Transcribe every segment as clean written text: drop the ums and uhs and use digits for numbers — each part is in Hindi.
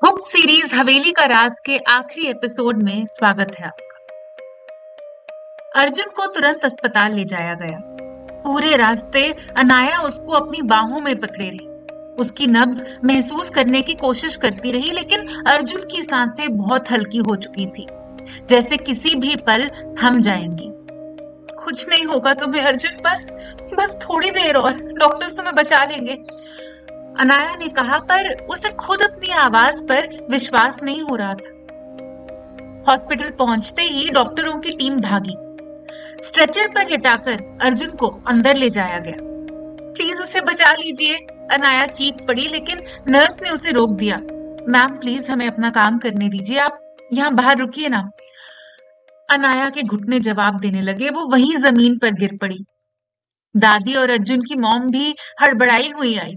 बुक सीरीज हवेली का राज के आखिरी एपिसोड में स्वागत है आपका। अर्जुन को तुरंत अस्पताल ले जाया गया। पूरे रास्ते अनाया उसको अपनी बाहों में पकड़े रही, उसकी नब्ज महसूस करने की कोशिश करती रही, लेकिन अर्जुन की सांसें बहुत हल्की हो चुकी थी, जैसे किसी भी पल थम जाएंगी। कुछ नहीं होगा तुम्हें अर्जुन, बस बस थोड़ी देर और, डॉक्टर्स तुम्हें बचा लेंगे, अनाया ने कहा, पर उसे खुद अपनी आवाज पर विश्वास नहीं हो रहा था। हॉस्पिटल पहुंचते ही डॉक्टरों की टीम भागी। स्ट्रेचर पर लिटाकर अर्जुन को अंदर ले जाया गया। प्लीज उसे बचा लीजिए, अनाया चीख पड़ी, लेकिन नर्स ने उसे रोक दिया। मैम प्लीज हमें अपना काम करने दीजिए, आप यहाँ बाहर रुकिए ना। अनाया के घुटने जवाब देने लगे, वो वहीं जमीन पर गिर पड़ी। दादी और अर्जुन की मॉम भी हड़बड़ाई हुई आई।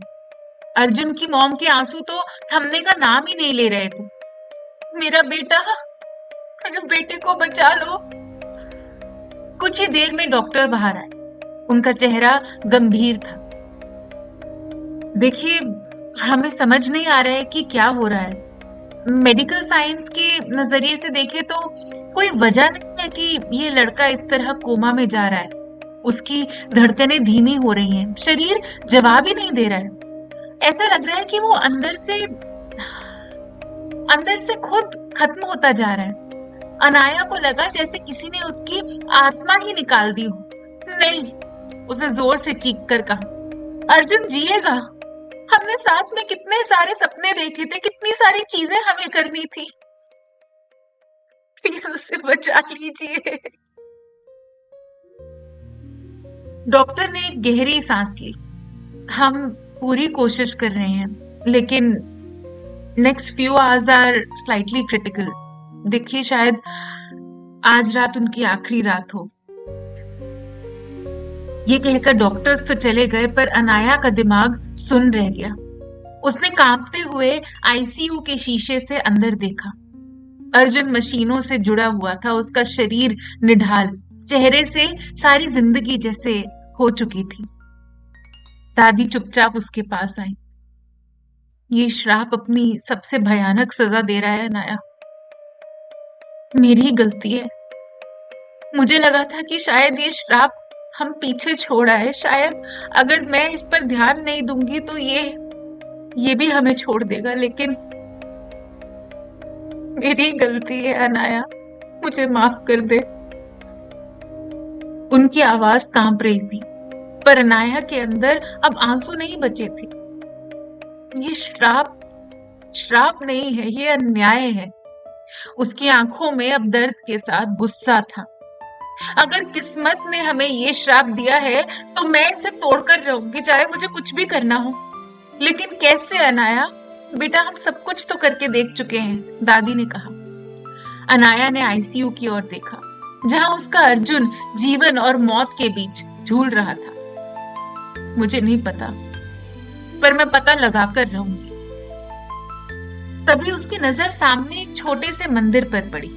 अर्जुन की मॉम के आंसू तो थमने का नाम ही नहीं ले रहे थे। मेरा बेटा, मेरे बेटे को बचा लो। कुछ ही देर में डॉक्टर बाहर आए। उनका चेहरा गंभीर था। देखिए, हमें समझ नहीं आ रहा है कि क्या हो रहा है। मेडिकल साइंस के नजरिए से देखें तो कोई वजह नहीं है कि ये लड़का इस तरह कोमा में जा रहा है। उसकी धड़कनें धीमी हो रही हैं, शरीर जवाब ही नहीं दे रहा है। ऐसा लग रहा है कि वो अंदर से खुद खत्म होता जा रहा है। अनाया को लगा जैसे किसी ने उसकी आत्मा ही निकाल दी हो। नहीं, उसे जोर से चीख कर कहा, अर्जुन जिएगा। हमने साथ में कितने सारे सपने देखे थे, कितनी सारी चीजें हमें करनी थी। प्लीज उसे बचा लीजिए। डॉक्टर ने एक गहरी सांस ली। हम पूरी कोशिश कर रहे हैं, लेकिन next few hours are slightly critical. देखिए, शायद आज रात उनकी आखिरी रात हो। ये कहकर डॉक्टर्स तो चले गए, पर अनाया का दिमाग सुन रह गया। उसने कांपते हुए आईसीयू के शीशे से अंदर देखा। अर्जुन मशीनों से जुड़ा हुआ था, उसका शरीर निढाल, चेहरे से सारी जिंदगी जैसे हो चुकी थी। दादी चुपचाप उसके पास आई। ये श्राप अपनी सबसे भयानक सजा दे रहा है अनाया। मेरी ही गलती है। मुझे लगा था कि शायद ये श्राप हम पीछे छोड़ आए, शायद अगर मैं इस पर ध्यान नहीं दूंगी तो ये भी हमें छोड़ देगा, लेकिन मेरी गलती है अनाया, मुझे माफ कर दे। उनकी आवाज कांप रही थी, पर अनाया के अंदर अब आंसू नहीं बचे थे। ये श्राप नहीं है, ये अन्याय है। उसकी आंखों में अब दर्द के साथ गुस्सा था। अगर किस्मत ने हमें ये श्राप दिया है तो मैं इसे तोड़कर रहूंगी, चाहे मुझे कुछ भी करना हो। लेकिन कैसे अनाया? बेटा, हम सब कुछ तो करके देख चुके हैं, दादी ने कहा। अनाया ने आईसीयू की ओर देखा, जहां उसका अर्जुन जीवन और मौत के बीच झूल रहा था। मुझे नहीं पता, पर मैं पता लगा कर रहूंगी। तभी उसकी नजर सामने एक छोटे से मंदिर पर पड़ी।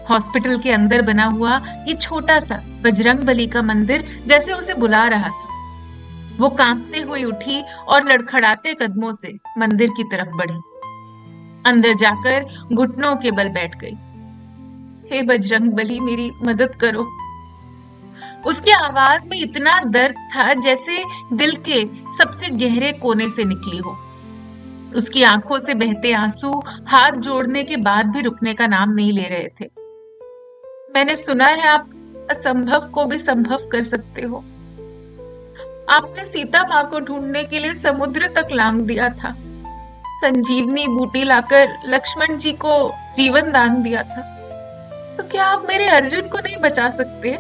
हॉस्पिटल के अंदर बना हुआ ये छोटा सा बजरंगबली का मंदिर जैसे उसे बुला रहा था। वो कांपते हुए उठी और लड़खड़ाते कदमों से मंदिर की तरफ बढ़ी। अंदर जाकर घुटनों के बल बैठ गई। हे बजरंगबली, मेरी मदद करो। उसकी आवाज में इतना दर्द था जैसे दिल के सबसे गहरे कोने से निकली हो। उसकी आंखों से बहते आंसू हाथ जोड़ने के बाद भी रुकने का नाम नहीं ले रहे थे। मैंने सुना है आप असंभव को भी संभव कर सकते हो। आपने सीता माँ को ढूंढने के लिए समुद्र तक लांग दिया था, संजीवनी बूटी लाकर लक्ष्मण जी को जीवन दान दिया था। तो क्या आप मेरे अर्जुन को नहीं बचा सकते?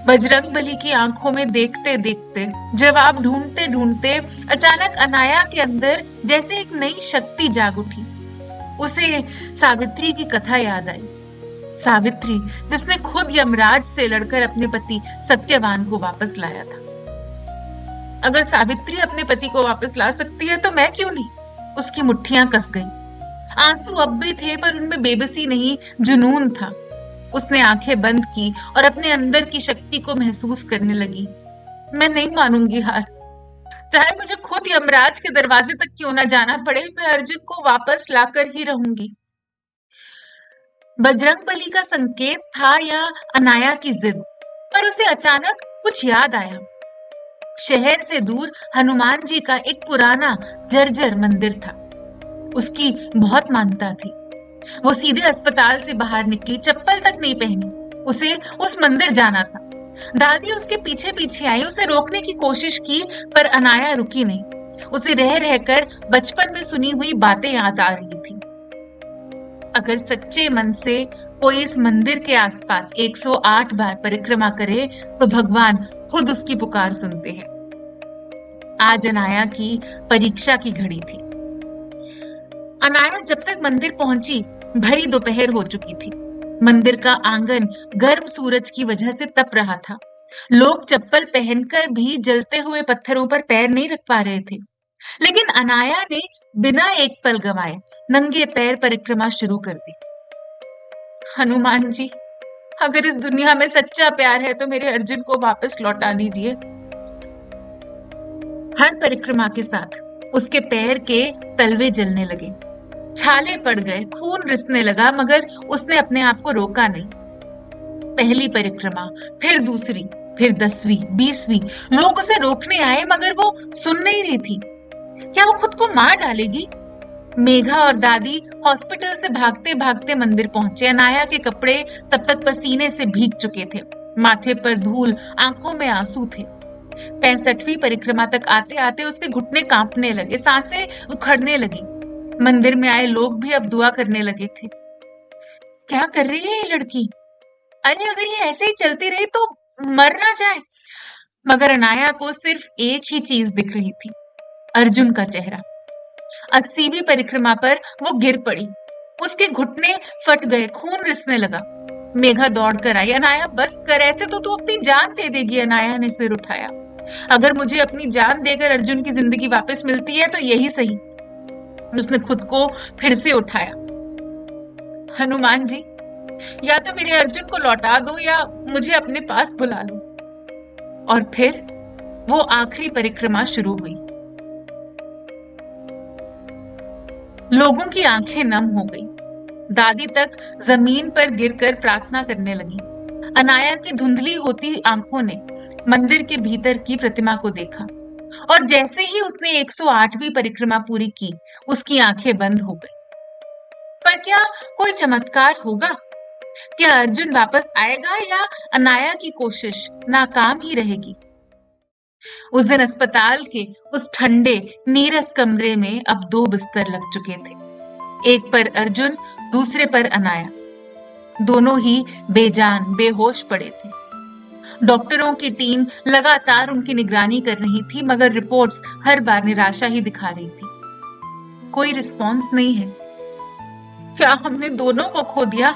बजरंगबली की आंखों में देखते देखते, जवाब ढूंढते ढूंढते अचानक अनाया के अंदर जैसे एक नई शक्ति जाग उठी। उसे सावित्री की कथा याद आई। सावित्री, जिसने खुद यमराज से लड़कर अपने पति सत्यवान को वापस लाया था। अगर सावित्री अपने पति को वापस ला सकती है तो मैं क्यों नहीं? उसकी मुट्ठियां कस गई। आंसू अब भी थे, पर उनमें बेबसी नहीं, जुनून था। उसने आंखें बंद की और अपने अंदर की शक्ति को महसूस करने लगी। मैं नहीं मानूंगी हार। चाहे मुझे खुद यमराज के दरवाजे तक क्यों ना जाना पड़े, मैं अर्जुन को वापस लाकर ही रहूंगी। बजरंगबली का संकेत था या अनाया की जिद, पर उसे अचानक कुछ याद आया। शहर से दूर हनुमान जी का एक पुराना जर्जर मंदिर था। उसकी बहुत मान्यता थी। वो सीधे अस्पताल से बाहर निकली, चप्पल तक नहीं पहनी। उसे उस मंदिर जाना था। दादी उसके पीछे पीछे आई, उसे रोकने की कोशिश की, पर अनाया रुकी नहीं। उसे रह रहकर बचपन में सुनी हुई बातें याद आ रही थी। अगर सच्चे मन से कोई इस मंदिर के आसपास 108 बार परिक्रमा करे तो भगवान खुद उसकी पुकार सुनते हैं। आज अनाया की परीक्षा की घड़ी थी। अनाया जब तक मंदिर पहुंची, भरी दोपहर हो चुकी थी। मंदिर का आंगन गर्म सूरज की वजह से तप रहा था। लोग चप्पल पहनकर भी जलते हुए पत्थरों पर पैर नहीं रख पा रहे थे। लेकिन अनाया ने बिना एक पल गंवाए नंगे पैर परिक्रमा शुरू कर दी। हनुमान जी, अगर इस दुनिया में सच्चा प्यार है तो मेरे अर्जुन को वापस लौटा दीजिए। हर परिक्रमा के साथ उसके पैर के तलवे जलने लगे, छाले पड़ गए, खून रिसने लगा, मगर उसने अपने आप को रोका नहीं। पहली परिक्रमा, फिर दूसरी, फिर 10वीं, 20वीं। लोग उसे रोकने आए मगर वो सुन नहीं रही थी। क्या वो खुद को मार डालेगी? मेघा और दादी हॉस्पिटल से भागते भागते मंदिर पहुंचे। अनाया के कपड़े तब तक पसीने से भीग चुके थे, माथे पर धूल, आंखों में आंसू थे। 65वीं परिक्रमा तक आते आते उसके घुटने कांपने लगे, सांसें उखड़ने लगी। मंदिर में आए लोग भी अब दुआ करने लगे थे। क्या कर रही है ये लड़की? अरे अगर ये ऐसे ही चलती रही तो मर ना जाए। मगर अनाया को सिर्फ एक ही चीज दिख रही थी, अर्जुन का चेहरा। 80वीं परिक्रमा पर वो गिर पड़ी। उसके घुटने फट गए, खून रिसने लगा। मेघा दौड़ कर आई। अनाया बस कर, ऐसे तो तू अपनी जान दे देगी। अनाया ने सिर उठाया। अगर मुझे अपनी जान देकर अर्जुन की जिंदगी वापस मिलती है तो यही सही। उसने खुद को फिर से उठाया। हनुमान जी, या तो मेरे अर्जुन को लौटा दो या मुझे अपने पास बुला लो। और फिर वो आखिरी परिक्रमा शुरू हुई। लोगों की आंखें नम हो गई। दादी तक जमीन पर गिरकर प्रार्थना करने लगी। अनाया की धुंधली होती आंखों ने मंदिर के भीतर की प्रतिमा को देखा, और जैसे ही उसने 108वीं परिक्रमा पूरी की, उसकी आंखें बंद हो गई। पर क्या कोई चमत्कार होगा? क्या अर्जुन वापस आएगा या अनाया की कोशिश नाकाम ही रहेगी? उस दिन अस्पताल के उस ठंडे नीरस कमरे में अब 2 बिस्तर लग चुके थे। एक पर अर्जुन, दूसरे पर अनाया। दोनों ही बेजान, बेहोश पड़े थे। डॉक्टरों की टीम लगातार उनकी निगरानी कर रही थी, मगर रिपोर्ट्स हर बार निराशा ही दिखा रही थी। कोई रिस्पॉन्स नहीं है। क्या हमने दोनों को खो दिया?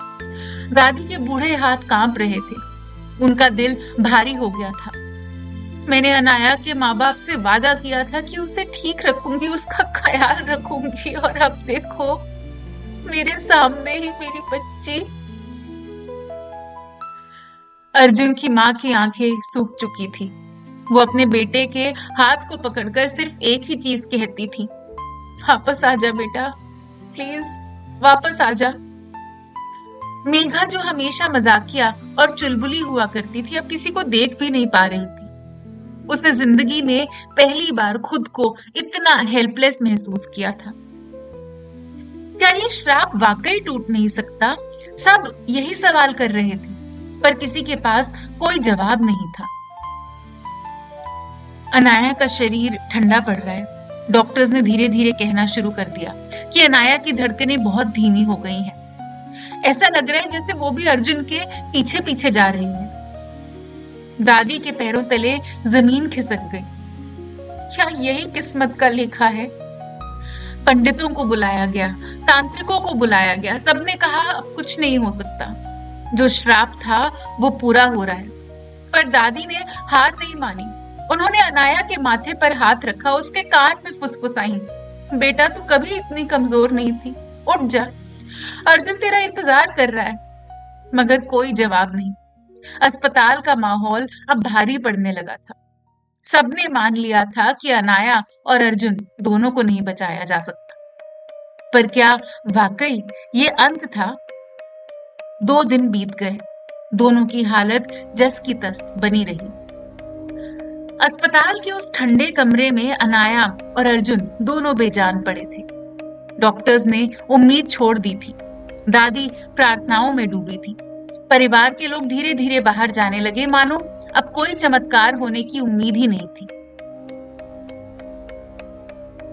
दादी के बूढ़े हाथ कांप रहे थे। उनका दिल भारी हो गया था। मैंने अनाया के माँ बाप से वादा किया था कि उसे ठीक रखूंगी, उसका ख्याल रखूंगी, और अब देखो मेरे सामने ही मेरी बच्ची। अर्जुन की माँ की आंखें सूख चुकी थी। वो अपने बेटे के हाथ को पकड़कर सिर्फ एक ही चीज कहती थी, वापस आ जा बेटा, प्लीज वापस आ जा। मेघा, जो हमेशा मजाकिया और चुलबुली हुआ करती थी, अब किसी को देख भी नहीं पा रही थी। उसने जिंदगी में पहली बार खुद को इतना हेल्पलेस महसूस किया था। क्या ये श्राप वाकई टूट नहीं सकता? सब यही सवाल कर रहे थे, पर किसी के पास कोई जवाब नहीं था। अनाया का शरीर ठंडा पड़ रहा है। डॉक्टर्स ने धीरे धीरे कहना शुरू कर दिया कि अनाया की धड़कनें बहुत धीमी हो गई हैं। ऐसा लग रहा है जैसे वो भी अर्जुन के पीछे पीछे जा रही है। दादी के पैरों तले जमीन खिसक गई। क्या यही किस्मत का लेखा है? पंडितों को बुलाया गया, तांत्रिकों को बुलाया गया। सबने कहा अब कुछ नहीं हो सकता। जो श्राप था वो पूरा हो रहा है। पर दादी ने हार नहीं मानी। उन्होंने अनाया के माथे पर हाथ रखा, उसके कान में फुसफुसाई, बेटा तू कभी इतनी कमजोर नहीं थी, उठ जा, अर्जुन तेरा इंतजार कर रहा है। मगर कोई जवाब नहीं। अस्पताल का माहौल अब भारी पड़ने लगा था। सबने मान लिया था कि अनाया और अर्जुन दोनों को नहीं बचाया जा सकता। पर क्या वाकई ये अंत था? 2 दिन बीत गए, दोनों की हालत जस की तस बनी रही। अस्पताल के उस ठंडे कमरे में अनाया और अर्जुन दोनों बेजान पड़े थे। डॉक्टर्स ने उम्मीद छोड़ दी थी, दादी प्रार्थनाओं में डूबी थी, परिवार के लोग धीरे धीरे बाहर जाने लगे, मानो अब कोई चमत्कार होने की उम्मीद ही नहीं थी।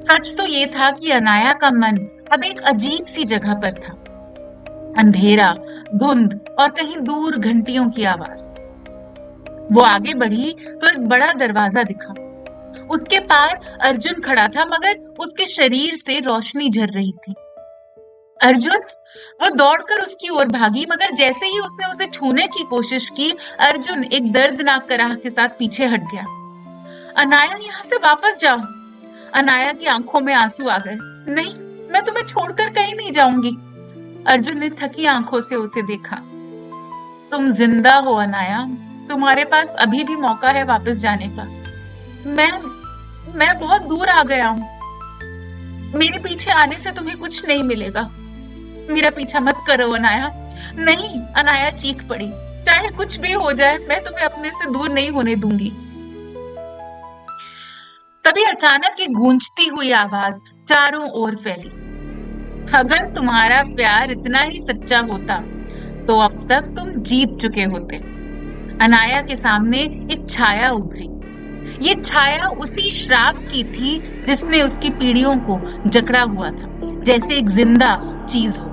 सच तो ये था कि अनाया का मन अब एक अजीब सी जगह पर था। अंधेरा, धुंध और कहीं दूर घंटियों की आवाज। वो आगे बढ़ी तो एक बड़ा दरवाजा दिखा। उसके पार अर्जुन खड़ा था, मगर उसके शरीर से रोशनी झर रही थी। अर्जुन! वो दौड़कर उसकी ओर भागी, मगर जैसे ही उसने उसे छूने की कोशिश की, अर्जुन एक दर्दनाक कराह के साथ पीछे हट गया। अनाया, यहाँ से वापस जाओ। अनाया की आंखों में आंसू आ गए। नहीं, मैं तुम्हें छोड़कर कहीं नहीं जाऊंगी। अर्जुन ने थकी आंखों से उसे देखा। तुम जिंदा हो अनाया, तुम्हारे पास अभी भी मौका है वापस जाने का। मैं बहुत दूर आ गया हूँ। मेरे पीछे आने से तुम्हें कुछ नहीं मिलेगा। मेरा पीछा मत करो अनाया। नहीं, अनाया चीख पड़ी। चाहे कुछ भी हो जाए, मैं तुम्हें अपने से दूर नहीं होने दूंगी। तभी अचानक एक गूंजती हुई आवाज चारों ओर फैली। अगर तुम्हारा प्यार इतना ही सच्चा होता तो अब तक तुम जीत चुके होते। अनाया के सामने एक छाया उभरी। ये छाया उसी श्राप की थी जिसने उसकी पीढ़ियों को जकड़ा हुआ था, जैसे एक जिंदा चीज हो।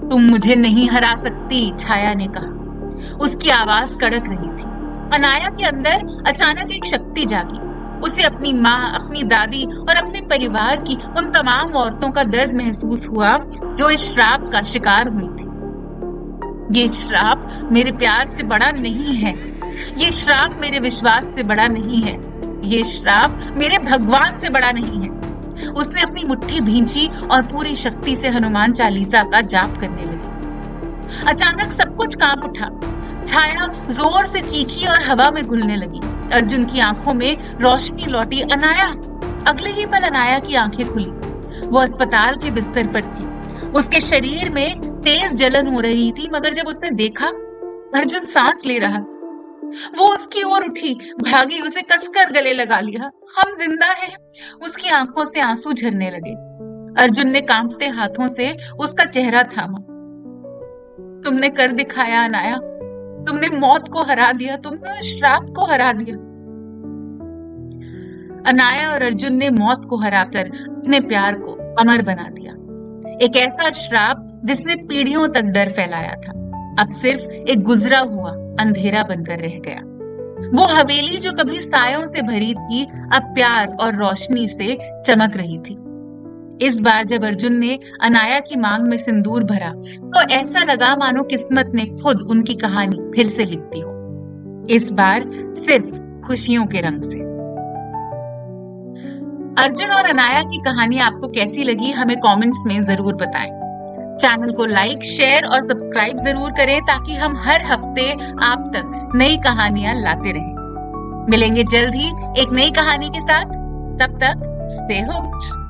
तुम मुझे नहीं हरा सकती, छाया ने कहा। उसकी आवाज कड़क रही थी। अनाया के अंदर अचानक एक शक्ति जागी। उसे अपनी माँ, अपनी दादी और अपने परिवार की उन तमाम औरतों का दर्द महसूस हुआ जो इस श्राप का शिकार हुई थी। ये श्राप मेरे प्यार से बड़ा नहीं है। ये श्राप मेरे विश्वास से बड़ा नहीं है। ये श्राप मेरे भगवान से बड़ा नहीं है। उसने अपनी मुट्ठी भींची और पूरी शक्ति से हनुमान चालीसा का जाप करने लगी। अचानक सब कुछ कांप उठा। छाया जोर से चीखी और हवा में घुलने लगी। अर्जुन की आंखों में रोशनी लौटी। अनाया! अगले ही पल अनाया की आंखें खुली। वो अस्पताल के बिस्तर पर थी। उसके शरीर में तेज जलन हो रही थी, मगर जब उसने देखा अर्जुन सांस ले रहा, वो उसकी ओर उठी, भागी, उसे कसकर गले लगा लिया। हम जिंदा हैं। उसकी आंखों से आंसू झरने लगे। अर्जुन ने कांपते हाथों से उसका चेहरा थामा। तुमने कर दिखाया अनाया। तुमने मौत को हरा दिया। तुमने श्राप को हरा दिया। अनाया और अर्जुन ने मौत को हराकर अपने प्यार को अमर बना दिया। एक ऐसा श्राप जिसने पीढ़ियों तक डर फैलाया था, अब सिर्फ एक गुजरा हुआ अंधेरा बनकर रह गया। वो हवेली जो कभी सायों से भरी थी, अब प्यार और रोशनी से चमक रही थी। इस बार जब अर्जुन ने अनाया की मांग में सिंदूर भरा, तो ऐसा लगा मानो किस्मत ने खुद उनकी कहानी फिर से लिख दी हो। इस बार सिर्फ खुशियों के रंग से। अर्जुन और अनाया की कहानी आपको कैसी लगी, हमें कमेंट्स में जरूर बताएं। चैनल को लाइक, शेयर और सब्सक्राइब जरूर करें ताकि हम हर हफ्ते आप तक नई कहानियां लाते रहें। मिलेंगे जल्द ही एक नई कहानी के साथ। तब तक स्टे होप।